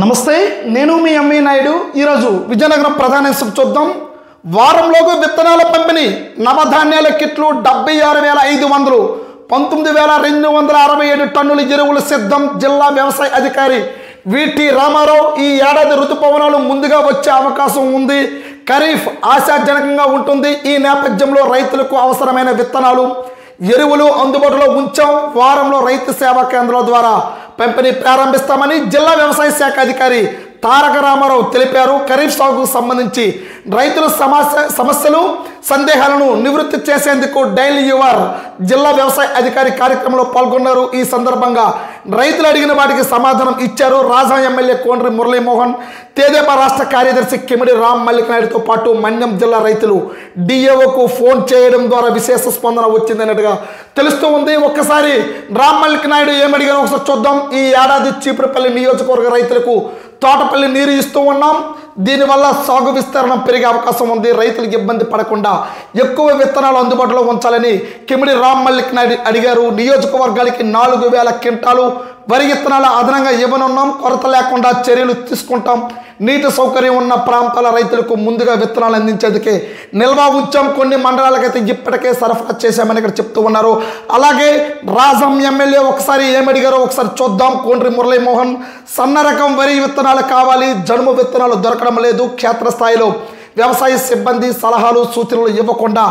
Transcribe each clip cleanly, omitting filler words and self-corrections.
నమస్తే, నేను మీ ఎంవి నాయుడు. ఈరోజు విజయనగరం ప్రధాన చూద్దాం. వారంలోకి విత్తనాల పంపిణీ, నవధాన్యాల కిట్లు 76,500, 19,267 టన్నుల ఎరువులు సిద్ధం. జిల్లా వ్యవసాయ అధికారి విటి రామారావు. ఈ ఏడాది ఋతుపవనాలు ముందుగా వచ్చే అవకాశం ఉంది. ఖరీఫ్ ఆశాజనకంగా ఉంటుంది. ఈ నేపథ్యంలో రైతులకు అవసరమైన విత్తనాలు, ఎరువులు అందుబాటులో ఉంచాం. వారంలో రైతు సేవా కేంద్రాల ద్వారా పంపిణీ ప్రారంభిస్తామని జిల్లా వ్యవసాయ శాఖ అధికారి తారక రామారావు తెలిపారు. ఖరీఫ్ సాగుకు సంబంధించి రైతుల సమస్యలు, సందేహాలను నివృత్తి చేసేందుకు డైలీ యువర్ జిల్లా వ్యవసాయ అధికారి కార్యక్రమంలో పాల్గొన్నారు. ఈ సందర్భంగా రైతులు అడిగిన వాటికి సమాధానం ఇచ్చారు. రాజా ఎమ్మెల్యే కోండ్రి మురళీమోహన్, తెదేపా రాష్ట్ర కార్యదర్శి కిమిడి రామ్ మల్లిక్ నాయుడుతో పాటు మన్యం జిల్లా రైతులు డిఏఓకు ఫోన్ చేయడం ద్వారా విశేష స్పందన వచ్చిందన్నట్టుగా తెలుస్తూ ఉంది. ఒక్కసారి రామ్ మల్లిక్ నాయుడు ఏమడిగారో ఒకసారి చూద్దాం. ఈ ఏడాది చీపురుపల్లి నియోజకవర్గ రైతులకు తోటపల్లి నీరు ఇస్తూ ఉన్నాం. దీనివల్ల సాగు విస్తరణ పెరిగే అవకాశం ఉంది. రైతులకు ఇబ్బంది పడకుండా ఎక్కువ విత్తనాలు అందుబాటులో ఉంచాలని కిమిడి రామ్ మల్లిక్ నాయుడు అడిగారు. నియోజకవర్గాలకి 4,000 క్వింటాలు వరి విత్తనాలు అదనంగా ఇవ్వనున్నాం. కొరత లేకుండా చర్యలు తీసుకుంటాం. నీటి సౌకర్యం ఉన్న ప్రాంతాల రైతులకు ముందుగా విత్తనాలు అందించేందుకే నిల్వ ఉంచాం. కొన్ని మండలాలకైతే ఇప్పటికే సరఫరా చేశామని ఇక్కడ చెప్తూ ఉన్నారు. అలాగే రాజం ఎమ్మెల్యే ఒకసారి ఏమడిగారో ఒకసారి చూద్దాం. కోండ్రి మురళీమోహన్, సన్న రకం వరి విత్తనాలు కావాలి, జనుము విత్తనాలు దొరకడం లేదు. క్షేత్రస్థాయిలో వ్యవసాయ సిబ్బంది సలహాలు సూచనలు ఇవ్వకుండా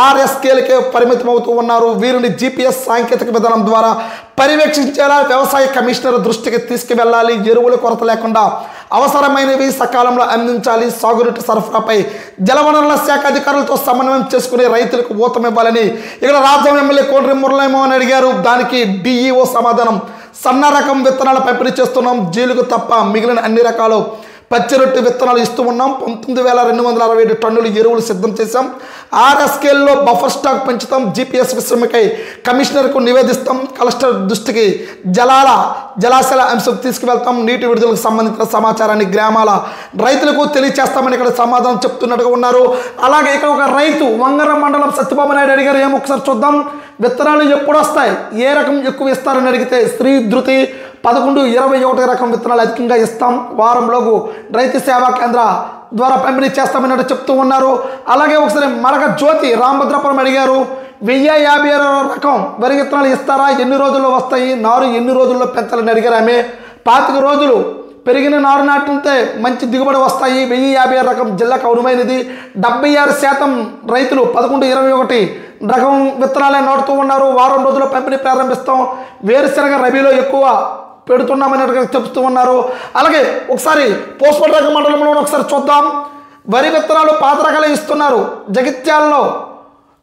ఆర్ఎస్కేలకే పరిమితం అవుతూ ఉన్నారు. వీరిని జీపీఎస్ సాంకేతిక విధానం ద్వారా పర్యవేక్షించేలా వ్యవసాయ కమిషనర్ దృష్టికి తీసుకువెళ్ళాలి. ఎరువుల కొరత లేకుండా అవసరమైనవి సకాలంలో అందించాలి. సాగునీటి సరఫరాపై జలవనరుల శాఖ అధికారులతో సమన్వయం చేసుకుని రైతులకు ఊతమివ్వాలని ఇక్కడ రాజ్యం ఎమ్మెల్యే కోండ్రి మురళీమోహన్ అడిగారు. దానికి డిఈఓ సమాధానం, సన్న రకం విత్తనాలు పంపిణీ చేస్తున్నాం. జీలుగు తప్ప మిగిలిన అన్ని రకాలు పచ్చిరొట్టు విత్తనాలు ఇస్తూ ఉన్నాం. 19,267 టన్నులు ఎరువులు సిద్ధం చేశాం. ఆర్ఎస్కేల్లో బఫర్ స్టాక్ పెంచుతాం. జీపీఎస్ విశ్రమకై కమిషనర్కు నివేదిస్తాం. కలెక్టర్ దృష్టికి జలాశయాల అంశం తీసుకువెళ్తాం. నీటి విడుదలకు సంబంధించిన సమాచారాన్ని గ్రామాల రైతులకు తెలియచేస్తామని ఇక్కడ సమాధానం చెప్తున్నట్టుగా ఉన్నారు. అలాగే ఇక్కడ ఒక రైతు వంగరం మండలం సత్యబాబు నాయుడు అడిగారు. ఏమో ఒకసారి చూద్దాం. విత్తనాలు ఎప్పుడు వస్తాయి, ఏ రకం ఎక్కువ ఇస్తారని అడిగితే శ్రీ ధృతి 11-21 రకం విత్తనాలు అధికంగా ఇస్తాం. వారంలోపు రైతు సేవా కేంద్ర ద్వారా పంపిణీ చేస్తామన్నట్టు చెప్తూ ఉన్నారు. అలాగే ఒకసారి మరొక జ్యోతి రామభద్రపురం అడిగారు. 1056 రకం వరి విత్తనాలు ఇస్తారా, ఎన్ని రోజుల్లో వస్తాయి, నారు ఎన్ని రోజుల్లో పెంచాలని అడిగారు ఆమె. 25 రోజులు పెరిగిన నారు నాటితే మంచి దిగుబడి వస్తాయి. 1056 రకం జిల్లాకు అనువైనది. 76% రైతులు 11-21 రకం విత్తనాలే నాటుతూ ఉన్నారు. వారం రోజుల్లో పంపిణీ ప్రారంభిస్తాం. వేరుశనగ రబీలో ఎక్కువ పెడుతున్నామన్నట్టుగా చెప్తూ ఉన్నారు. అలాగే ఒకసారి పోస్పల్ రకం మండలంలో ఒకసారి చూద్దాం. వరి విత్తనాలు పాత రకాలే ఇస్తున్నారు. జగిత్యాలలో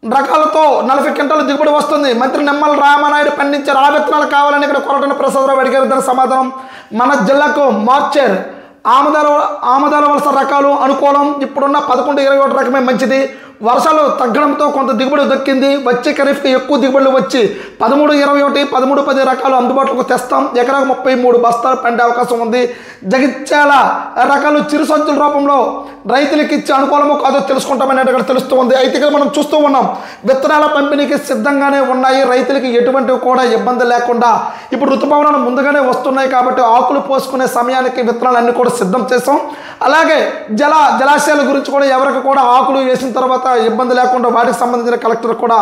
రకాలతో 40 క్వింటాలు దిగుబడి వస్తుంది. మంత్రి నిమ్మల రామానాయుడు పండించారు. ఆ విత్తనాలు కావాలని ఇక్కడ కొరటన ప్రసాదరావు అడిగారు. దాని సమాధానం, మన జిల్లాకు మార్చర్ ఆమదాల వలస రకాలు అనుకూలం. ఇప్పుడున్న 11-21 రకమే మంచిది. వర్షాలు తగ్గడంతో కొంత దిగుబడి దక్కింది. వచ్చే ఖరీఫ్కి ఎక్కువ దిగుబడులు వచ్చి 13-21, 13-10 రకాలు అందుబాటులోకి తెస్తాం. ఎకరాకు 33 బస్తాలు పండే అవకాశం ఉంది. జగిత్యాల రకాలు చిరు సంచుల రూపంలో రైతులకు ఇచ్చే అనుకూలమో కాదో తెలుసుకుంటామని ఇక్కడ తెలుస్తూ ఉంది. అయితే ఇక్కడ మనం చూస్తూ ఉన్నాం, విత్తనాల పంపిణీకి సిద్ధంగానే ఉన్నాయి. రైతులకి ఎటువంటి కూడా ఇబ్బంది లేకుండా ఇప్పుడు ఋతుపవనాలు ముందుగానే వస్తున్నాయి కాబట్టి ఆకులు పోసుకునే సమయానికి విత్తనాలు అన్ని కూడా సిద్ధం చేసాం. అలాగే జలాశయాల గురించి కూడా ఎవరికి కూడా ఆకులు వేసిన తర్వాత ఇబ్బంది లేకుండా వాటికి సంబంధించిన కలెక్టర్ కూడా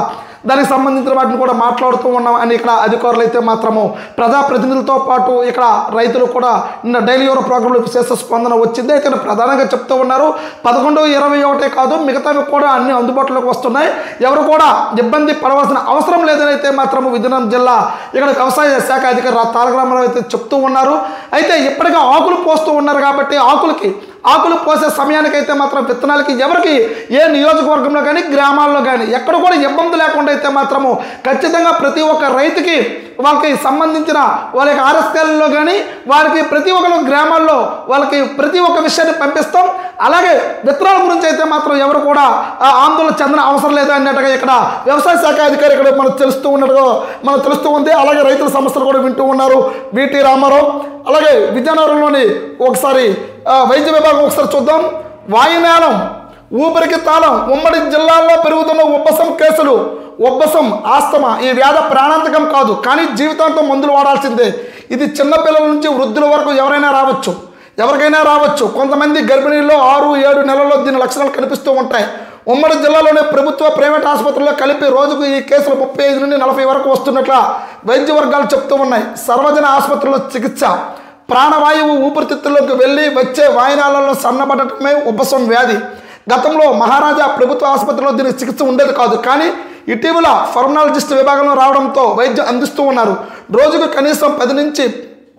దానికి సంబంధించిన వాటిని కూడా మాట్లాడుతూ ఉన్నాం అని ఇక్కడ అధికారులు అయితే మాత్రము ప్రజాప్రతినిధులతో పాటు ఇక్కడ రైతులు కూడా నిన్న డైలీ యూరో ప్రోగ్రాంలో విశేష స్పందన వచ్చింది. అయితే ప్రధానంగా చెప్తూ ఉన్నారు 11-21 కాదు, మిగతావి కూడా అన్ని అందుబాటులోకి వస్తున్నాయి. ఎవరు కూడా ఇబ్బంది పడవలసిన అవసరం లేదని అయితే మాత్రము విజయనగరం జిల్లా ఇక్కడ వ్యవసాయ శాఖ అధికారి తారక రామారావు అయితే చెప్తూ ఉన్నారు. అయితే ఇప్పటికే ఆకులు పోస్తూ ఉన్నారు కాబట్టి ఆకులు పోసే సమయానికైతే మాత్రం విత్తనాలకి ఎవరికి ఏ నియోజకవర్గంలో కానీ గ్రామాల్లో కానీ ఎక్కడ కూడా ఇబ్బంది లేకుండా అయితే మాత్రము ఖచ్చితంగా ప్రతి ఒక్క రైతుకి వాళ్ళకి సంబంధించిన వాళ్ళ యొక్క ఆర్ఎస్కేల్లో కానీ వారికి ప్రతి ఒక్క గ్రామాల్లో వాళ్ళకి ప్రతి ఒక్క విషయాన్ని పంపిస్తాం. అలాగే విత్తనాల గురించి అయితే మాత్రం ఎవరు కూడా ఆందోళన చెందిన అవసరం లేదు అన్నట్టుగా ఇక్కడ వ్యవసాయ శాఖ అధికారి ఇక్కడ మనకు తెలుస్తూ ఉంది. అలాగే రైతుల సమస్యలు కూడా వింటూ ఉన్నారు విటి రామారావు. అలాగే విజయనగరంలోని ఒకసారి వైద్య విభాగం ఒకసారి చూద్దాం. వాయునేలం, ఊపిరికి తాళం, ఉమ్మడి జిల్లాల్లో పెరుగుతున్న ఉబ్బసం కేసులు. ఉబ్బసం, ఆస్తమా ఈ వ్యాధి ప్రాణాంతకం కాదు, కానీ జీవితాంతం మందులు వాడాల్సిందే. ఇది చిన్నపిల్లల నుంచి వృద్ధుల వరకు ఎవరైనా రావచ్చు. ఎవరికైనా రావచ్చు. కొంతమంది గర్భిణీల్లో 6-7 నెలల్లో దీని లక్షణాలు కనిపిస్తూ ఉంటాయి. ఉమ్మడి జిల్లాలోనే ప్రభుత్వ ప్రైవేట్ ఆసుపత్రుల్లో కలిపి రోజుకు ఈ కేసులు 35 నుండి 40 వరకు వస్తున్నట్ల వైద్య వర్గాలు చెప్తూ ఉన్నాయి. సర్వజన ఆసుపత్రుల్లో చికిత్స ప్రాణవాయువు ఊపిరితిత్తుల్లోకి వెళ్ళి వచ్చే వాయినాలలో సన్నబడటమే ఉబ్బసం వ్యాధి. గతంలో మహారాజా ప్రభుత్వ ఆసుపత్రిలో దీనికి చికిత్స ఉండేది కాదు. కానీ ఇటీవల పల్మనాలజిస్ట్ విభాగంలో రావడంతో వైద్యం అందిస్తూ ఉన్నారు. రోజుకు కనీసం 10 నుంచి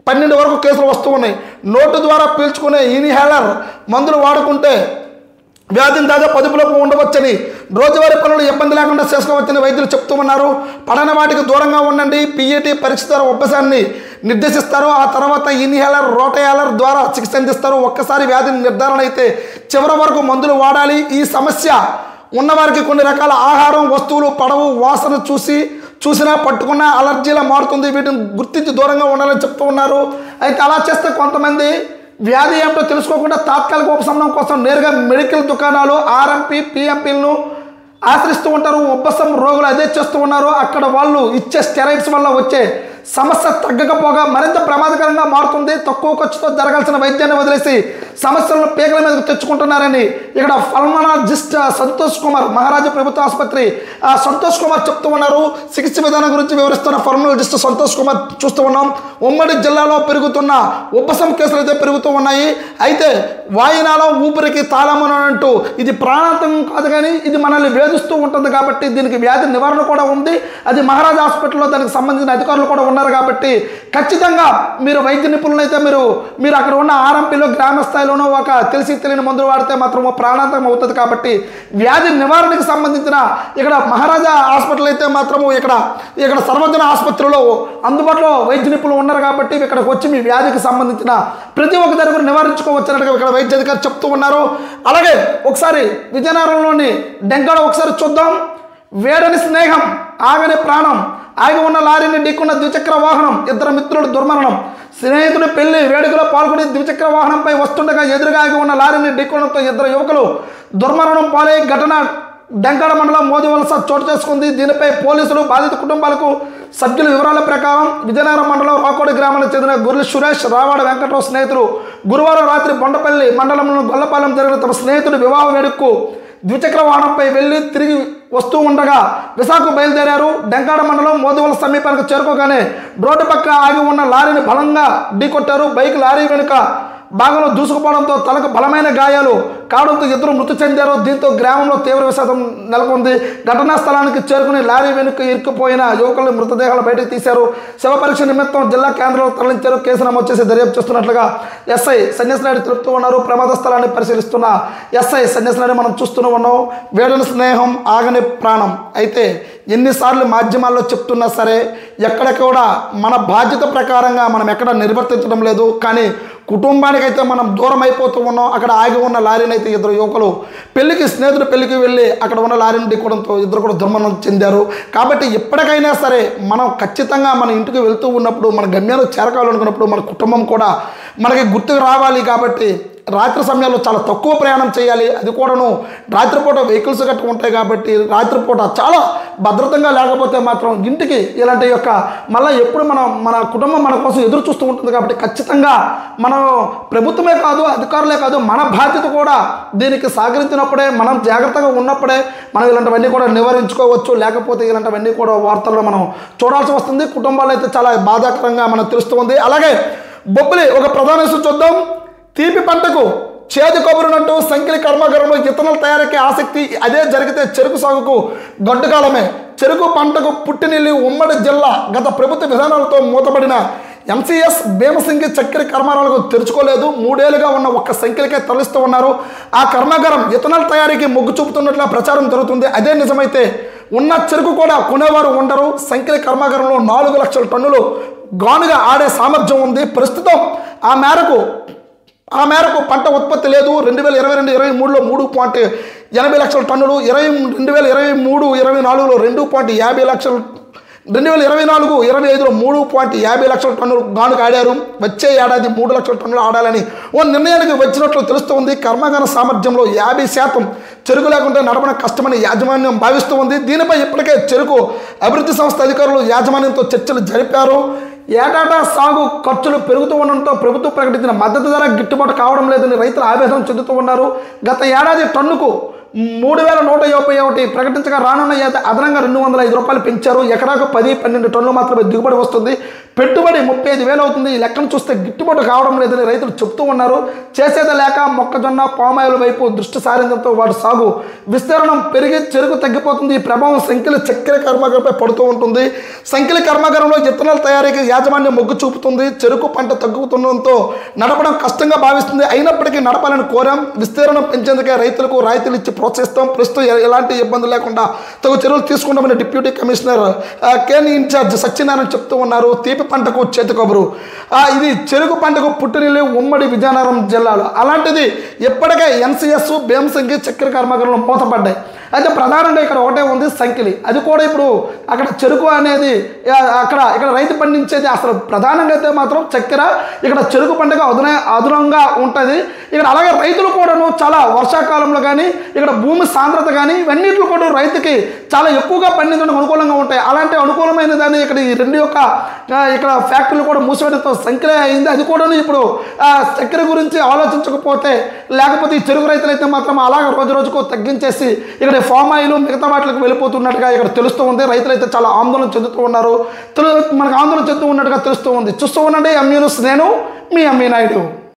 12 వరకు కేసులు వస్తూ ఉన్నాయి. నోటు ద్వారా పీల్చుకునే ఇన్హేలర్ మందులు వాడుకుంటే వ్యాధిని దాదాపు అదుపులోకి ఉండవచ్చని, రోజువారీ పనులు ఇబ్బంది లేకుండా చేసుకోవచ్చని వైద్యులు చెప్తూ ఉన్నారు. పడని వాటికి దూరంగా ఉండండి. పిఈటి పరీక్ష ద్వారా ఉబ్బసాన్ని నిర్దేశిస్తారు. ఆ తర్వాత ఇన్హేలర్, రోటేలర్ ద్వారా చికిత్స అందిస్తారు. ఒక్కసారి వ్యాధి నిర్ధారణ అయితే చివరి వరకు మందులు వాడాలి. ఈ సమస్య ఉన్నవారికి కొన్ని రకాల ఆహారం వస్తువులు పడవు. వాసన చూసినా పట్టుకున్నా అలర్జీలా మారుతుంది. వీటిని గుర్తించి దూరంగా ఉండాలని చెప్తూ ఉన్నారు. అయితే అలా చేస్తే కొంతమంది వ్యాధి ఏమిటో తెలుసుకోకుండా తాత్కాలిక ఉపశమనం కోసం నేరుగా మెడికల్ దుకాణాలు, ఆర్ఎంపీ, పిఎంపీలను ఆశ్రయిస్తూ ఉంటారు. ఉబ్బసం రోగులు అదే చేస్తూ ఉన్నారు. అక్కడ వాళ్ళు ఇచ్చే స్టెరాయిడ్స్ వల్ల వచ్చే సమస్య తగ్గకపోగా మరింత ప్రమాదకరంగా మారుతుంది. తక్కువ ఖర్చుతో జరగాల్సిన వైద్యాన్ని వదిలేసి సమస్యలను పీకల మీదకు తెచ్చుకుంటున్నారని ఇక్కడ పల్మనాలజిస్ట్ సంతోష్ కుమార్, మహారాజా ప్రభుత్వ ఆసుపత్రి సంతోష్ కుమార్ చెప్తూ ఉన్నారు. చికిత్స విధానం గురించి వివరిస్తున్న పల్మనాలజిస్ట్ సంతోష్ కుమార్ చూస్తూ ఉన్నాం. ఉమ్మడి జిల్లాలో పెరుగుతున్న ఉబ్బసం కేసులు అయితే పెరుగుతూ ఉన్నాయి. అయితే వాయునాళం ఊపిరికి తాళమని అంటూ ఇది ప్రాణాంతం కాదు, కానీ ఇది మనల్ని వేధిస్తూ ఉంటుంది. కాబట్టి దీనికి వ్యాధి నివారణ కూడా ఉంది. అది మహారాజా హాస్పిటల్లో దానికి సంబంధించిన అధికారులు కూడా ఉన్నారు. కాబట్టి ఖచ్చితంగా మీరు వైద్య నిపుణులు అయితే మీరు అక్కడ ఉన్న ఆర్ఎంపీలో గ్రామ స్థాయిలోనూ ఒక తెలిసి తెలియని మందులు వాడితే మాత్రం ప్రాణాంతం అవుతుంది. కాబట్టి వ్యాధి నివారణకు సంబంధించిన ఇక్కడ మహారాజా హాస్పిటల్ అయితే మాత్రము ఇక్కడ సర్వజన ఆసుపత్రిలో అందుబాటులో వైద్య నిపుణులు ఉన్నారు. కాబట్టి ఇక్కడికి వచ్చి మీ వ్యాధికి సంబంధించిన ప్రతి ఒక్క దగ్గర నివారించుకోవచ్చు అన్నట్టుగా ఇక్కడ వైద్య అధికారులు చెప్తూ ఉన్నారు. అలాగే ఒకసారి విజయనగరంలోని డెంకాడ ఒకసారి చూద్దాం. వేడని స్నేహం ఆగని ప్రాణం, ఆగి ఉన్న లారీని ఢీక్కున్న ద్విచక్ర వాహనం, 2 మిత్రులు దుర్మరణం. స్నేహితుడి పెళ్లి వేడుకలో పాల్గొని ద్విచక్ర వాహనంపై వస్తుండగా ఎదురుగా ఆగి ఉన్న లారీని ఢీకొనడంతో 2 యువకులు దుర్మరణం పాలై ఘటన డెంకాడ మండలం మోదివలస చోటు చేసుకుంది. దీనిపై పోలీసులు బాధిత కుటుంబాలకు సభ్యుల వివరాల ప్రకారం విజయనగరం మండలం రాకోడి గ్రామానికి చెందిన గుర్లి సురేష్, రావాడ వెంకట్రావు స్నేహితులు గురువారం రాత్రి బొండపల్లి మండలంలోని గొల్లపాలెం జరిగిన తమ స్నేహితుడి వివాహ వేడుకకు ద్విచక్ర వాహనంపై వెళ్లి తిరిగి వస్తూ ఉండగా విశాఖకు బయలుదేరారు. డెంకాడ మండలం మోదివలస సమీపానికి చేరుకోగానే రోడ్డు పక్క ఆగి ఉన్న లారీని బలంగా ఢీకొట్టారు. బైక్ లారీ వెనుక భాగంలో దూసుకుపోవడంతో తలకు బలమైన గాయాలు కావడంతో 2 మృతి చెందారు. దీంతో గ్రామంలో తీవ్ర విషాదం నెలకొంది. ఘటనా స్థలానికి చేరుకుని లారీ వెనుక ఇరుక్కుపోయిన యువకుల మృతదేహాలు బయటకు తీశారు. శవ పరీక్ష నిమిత్తం జిల్లా కేంద్రంలో తరలించారు. కేసు నమోదు చేసి దర్యాప్తు చేస్తున్నట్లుగా ఎస్ఐ సన్యాసినాయుడు తెలుపుతూ ఉన్నారు. ప్రమాద స్థలాన్ని పరిశీలిస్తున్న ఎస్ఐ సన్యాసినాయుడు మనం చూస్తూనే ఉన్నాం. వేడని స్నేహం ఆగని ప్రాణం. అయితే ఎన్నిసార్లు మాధ్యమాల్లో చెప్తున్నా సరే ఎక్కడ కూడా మన బాధ్యత ప్రకారంగా మనం ఎక్కడ నిర్వర్తించడం లేదు. కానీ కుటుంబానికైతే మనం దూరం అయిపోతూ ఉన్నాం. అక్కడ ఆగి ఉన్న లారీని అయితే 2 యువకులు స్నేహితుడు పెళ్లికి వెళ్ళి అక్కడ ఉన్న లారీని ఢీకొనడంతో 2 కూడా దుర్మరణం చెందారు. కాబట్టి ఎప్పటికైనా సరే మనం ఖచ్చితంగా మన ఇంటికి వెళ్తూ ఉన్నప్పుడు మన గమ్యాలు చేరకాలనుకున్నప్పుడు మన కుటుంబం కూడా మనకి గుర్తుకు రావాలి. కాబట్టి రాత్రి సమయాల్లో చాలా తక్కువ ప్రయాణం చేయాలి. అది కూడాను రాత్రిపూట వెహికల్స్ గట్రా ఉంటాయి. కాబట్టి రాత్రిపూట చాలా భద్రతంగా లేకపోతే మాత్రం ఇంటికి ఇలాంటి మళ్ళీ ఎప్పుడు మన కుటుంబం మన కోసం ఎదురు చూస్తూ ఉంటుంది. కాబట్టి ఖచ్చితంగా మనం ప్రభుత్వమే కాదు, అధికారులే కాదు, మన బాధ్యత కూడా దీనికి సహకరించినప్పుడే, మనం జాగ్రత్తగా ఉన్నప్పుడే మనం ఇలాంటివన్నీ కూడా నివారించుకోవచ్చు. లేకపోతే ఇలాంటివన్నీ కూడా వార్తల్లో మనం చూడాల్సి వస్తుంది. కుటుంబాలు అయితే చాలా బాధాకరంగా మనకు తెలుస్తుంది. అలాగే బొబ్బిలి ఒక ప్రధాన ఇష్యూ చూద్దాం. తీపి పంటకు చేదు కబురునంటూ సంకిలి కర్మాగారంలో ఇథనాల్ తయారీకి ఆసక్తి. అదే జరిగితే చెరుకు సాగుకు గడ్డుకాలమే. చెరుకు పంటకు పుట్టినిల్లి ఉమ్మడి జిల్లా గత ప్రభుత్వ విధానాలతో మూతపడిన ఎంసీఎస్ భీమసింగి చక్కెర కర్మాగారాలకు తెరుచుకోలేదు. 3 ఏళ్లుగా ఉన్న ఒక్క సంఖ్యలకే తరలిస్తూ ఉన్నారు. ఆ కర్మాగారం ఇథనాల్ తయారీకి మొగ్గు చూపుతున్నట్లుగా ప్రచారం జరుగుతుంది. అదే నిజమైతే ఉన్న చెరుకు కూడా కొనేవారు ఉండరు. సంఖ్యల కర్మాగారంలో 4 లక్షల టన్నులు గానుగా ఆడే సామర్థ్యం ఉంది. ప్రస్తుతం ఆ మేరకు పంట ఉత్పత్తి లేదు. 2022-23లో 3.80 లక్షల టన్నులు, 2023-24లో 2.50 లక్షలు, 2024-25లో 3.50 లక్షల టన్నులు గానుగ ఆడారు. వచ్చే ఏడాది 3 లక్షల టన్నులు ఆడాలని ఓ నిర్ణయానికి వచ్చినట్లు తెలుస్తోంది. కర్మాగార సామర్థ్యంలో 50% చెరుకు లేకుంటే నడపడం కష్టమని యాజమాన్యం భావిస్తూ ఉంది. దీనిపై ఇప్పటికే చెరుకు అభివృద్ధి సంస్థ అధికారులు యాజమాన్యంతో చర్చలు జరిపారు. ఏటాటా సాగు ఖర్చులు పెరుగుతూ ఉండడంతో ప్రభుత్వం ప్రకటించిన మద్దతు ధర గిట్టుబాటు కావడం లేదని రైతులు ఆవేదన చెందుతూ ఉన్నారు. గత ఏడాది టన్నుకు 3,151 ప్రకటించగా రానున్న అదనంగా 205 రూపాయలు పెంచారు. ఎకరాకు 10-12 టన్నులు మాత్రమే దిగుబడి వస్తుంది. పెట్టుబడి 35,000 అవుతుంది. ఈ లెక్కను చూస్తే గిట్టుబాటు కావడం లేదని రైతులు చెప్తూ ఉన్నారు. చేసేది లేక మొక్కజొన్న పామాయిల్ వైపు దృష్టి సారించడంతో వాటి సాగు విస్తీర్ణం పెరిగి చెరుకు తగ్గిపోతుంది. ఈ ప్రభావం సంఖ్యల చక్కెర కర్మాగారంపై పడుతూ ఉంటుంది. సంఖ్యల కర్మాగారంలో విత్తనాల తయారీకి యాజమాన్యం మొగ్గు చూపుతుంది. చెరుకు పంట తగ్గుతుండడంతో నడపడం కష్టంగా భావిస్తుంది. అయినప్పటికీ నడపాలని కోరాం. విస్తీర్ణం పెంచేందుకే రైతులకు రాయితీలు ఇచ్చి ప్రోత్సహిస్తాం. ప్రస్తుతం ఎలాంటి ఇబ్బంది లేకుండా తగు చర్యలు తీసుకుంటామని deputy commissioner cum incharge Satyanarayana చెప్తూ ఉన్నారు. తీపి పంటకు చేతి కబురు. ఇది చెరుకు పంటకు పుట్టినిల్లు ఉమ్మడి విజయనగరం జిల్లాలో. అలాంటిది ఎప్పటికే ఎన్సీఎస్ భీమసంగి చక్కెర కర్మాగారంలో మూతపడ్డాయి. అయితే ప్రధానంగా ఇక్కడ ఒకటే ఉంది సంకిలి. అది కూడా ఇప్పుడు అక్కడ చెరుకు అనేది ఇక్కడ రైతు పండించేది అసలు ప్రధానంగా అయితే మాత్రం చక్కెర. ఇక్కడ చెరుకు పంటగా అదనంగా ఉంటుంది. ఇక్కడ అలాగే రైతులు కూడాను చాలా వర్షాకాలంలో కానీ ఇక్కడ భూమి సాంద్రత కానీ ఇవన్నింటిలో కూడా రైతుకి చాలా ఎక్కువగా పండించడానికి అనుకూలంగా ఉంటాయి. అలాంటి అనుకూలమైన దాన్ని ఇక్కడ ఈ రెండు ఇక్కడ ఫ్యాక్టరీలు కూడా మూసివేయడంతో సంఖ్య అయింది. అది కూడా ఇప్పుడు చక్కెర గురించి ఆలోచించకపోతే లేకపోతే ఈ చెరుకు రైతులు అయితే మాత్రం అలాగే రోజు రోజుకు తగ్గించేసి ఇక్కడ ఫామ్ ఆయిల్ మిగతా వాటికి వెళ్ళిపోతున్నట్టుగా ఇక్కడ తెలుస్తూ ఉంది. రైతులు అయితే చాలా ఆందోళన చెందుతూ ఉన్నారు. మనకు ఆందోళన చెందుతూ ఉన్నట్టుగా తెలుస్తూ ఉంది. చూస్తూ ఉండండి ఎంఈ న్యూస్. నేను మీ ఎంఈ నాయుడు.